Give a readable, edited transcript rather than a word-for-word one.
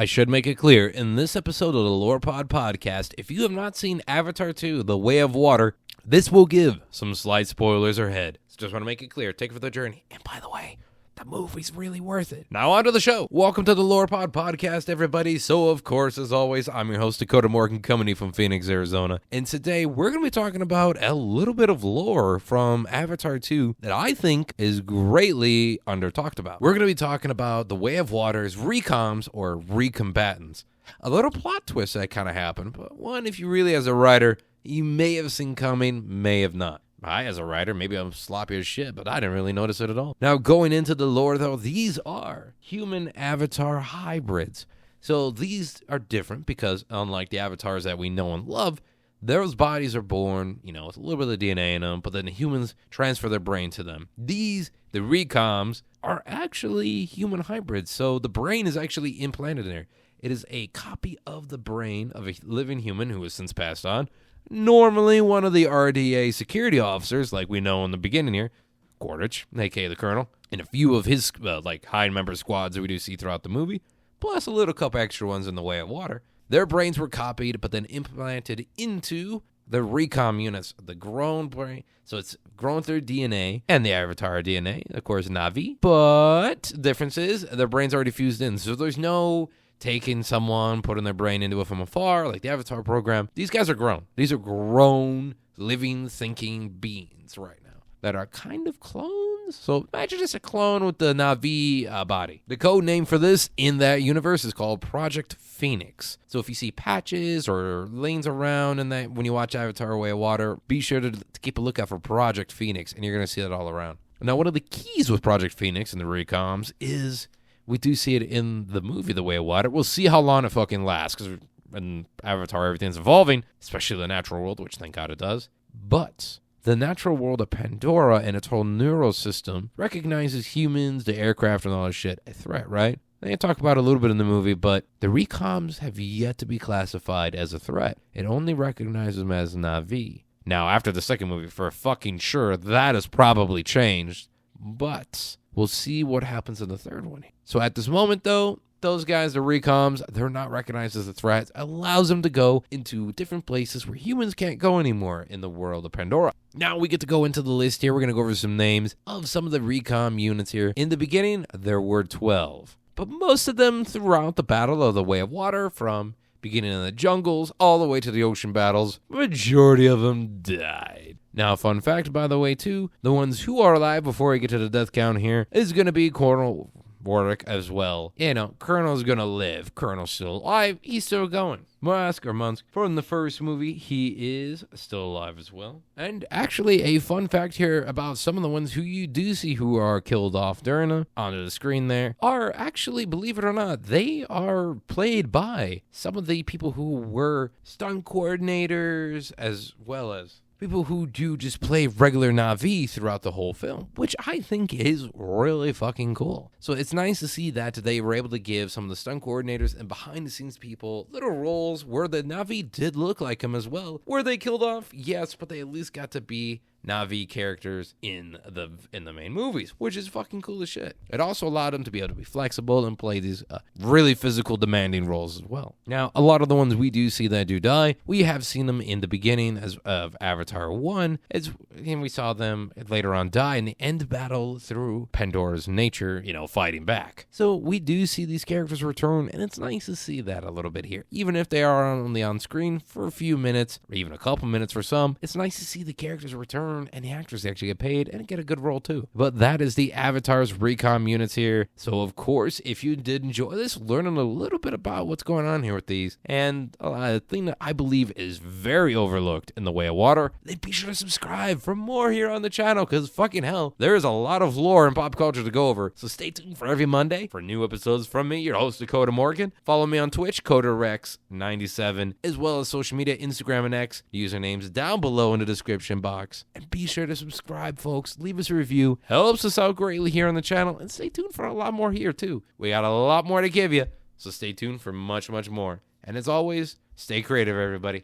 I should make it clear, in this episode of the Lorepod podcast, if you have not seen Avatar 2, The Way of Water, this will give some slight spoilers ahead. So just want to make it clear, take it for the journey. And by the way, the movie's really worth it. Now on to the show. Welcome to the Lorepod podcast, everybody. So of course, as always, I'm your host, Dakota Morgan, coming to you from Phoenix, Arizona. And today, we're going to be talking about a little bit of lore from Avatar 2 that I think is greatly under-talked about. We're going to be talking about The Way of Water's recoms or recombatants. A little plot twist that kind of happened, but one, if you really, as a writer, you may have seen coming, may have not. I, as a writer, maybe I'm sloppy as shit, but I didn't really notice it at all. Now, going into the lore, though, these are human avatar hybrids. So these are different because, unlike the avatars that we know and love, those bodies are born, with a little bit of DNA in them, but then the humans transfer their brain to them. These, the recoms, are actually human hybrids. So the brain is actually implanted in there. It is a copy of the brain of a living human who has since passed on. Normally one of the RDA security officers, like we know in the beginning here, Quaritch, a.k.a. the Colonel, and a few of his high-member squads that we do see throughout the movie, plus a little couple extra ones in The Way of Water. Their brains were copied, but then implanted into the recom units, the grown brain. So it's grown through DNA and the Avatar DNA, of course, Na'vi. But the difference is their brains already fused in, so there's no taking someone, putting their brain into it from afar, like the Avatar program. These guys are grown. These are grown, living, thinking beings right now that are kind of clones. So imagine just a clone with the Na'vi body. The code name for this in that universe is called Project Phoenix. So if you see patches or lanes around in that when you watch Avatar: Way of Water, be sure to keep a lookout for Project Phoenix, and you're going to see that all around. Now, one of the keys with Project Phoenix and the recoms is we do see it in the movie, The Way of Water. We'll see how long it fucking lasts, because in Avatar, everything's evolving, especially the natural world, which thank God it does. But the natural world of Pandora and its whole neural system recognizes humans, the aircraft, and all that shit a threat, right? They talk about it a little bit in the movie, but the recoms have yet to be classified as a threat. It only recognizes them as Na'vi. Now, after the second movie, for fucking sure, that has probably changed, but we'll see what happens in the third one. So at this moment, though, those guys, the recoms, they're not recognized as a threat. It allows them to go into different places where humans can't go anymore in the world of Pandora. Now we get to go into the list here. We're going to go over some names of some of the recom units here. In the beginning, there were 12. But most of them throughout the Battle of the Way of Water, from beginning in the jungles all the way to the ocean battles, majority of them died. Now, fun fact, by the way, too, the ones who are alive before we get to the death count here is going to be Colonel Warwick as well. Colonel's going to live. Colonel's still alive. He's still going. Munsk from the first movie, he is still alive as well. And actually, a fun fact here about some of the ones who you do see who are killed off during onto the screen there are actually, believe it or not, they are played by some of the people who were stunt coordinators as well as people who do just play regular Na'vi throughout the whole film, which I think is really fucking cool. So it's nice to see that they were able to give some of the stunt coordinators and behind-the-scenes people little roles where the Na'vi did look like them as well. Were they killed off? Yes, but they at least got to be Na'vi characters in the main movies, which is fucking cool as shit. It also allowed them to be able to be flexible and play these really physical, demanding roles as well. Now, a lot of the ones we do see that do die, we have seen them in the beginning of Avatar 1, and we saw them later on die in the end battle through Pandora's nature, fighting back. So we do see these characters return, and it's nice to see that a little bit here. Even if they are only on screen for a few minutes, or even a couple minutes for some, it's nice to see the characters return and the actors actually get paid and get a good role too. But that is the Avatar's recom units here. So of course, if you did enjoy this, learning a little bit about what's going on here with these, and a thing that I believe is very overlooked in The Way of Water, then be sure to subscribe for more here on the channel, because fucking hell, there is a lot of lore and pop culture to go over. So stay tuned for every Monday for new episodes from me, your host Dakota Morgan. Follow me on Twitch, CodaRex97, as well as social media, Instagram and X, usernames down below in the description box. And be sure to subscribe, folks. Leave us a review. Helps us out greatly here on the channel. And stay tuned for a lot more here, too. We got a lot more to give you. So stay tuned for much, much more. And as always, stay creative, everybody.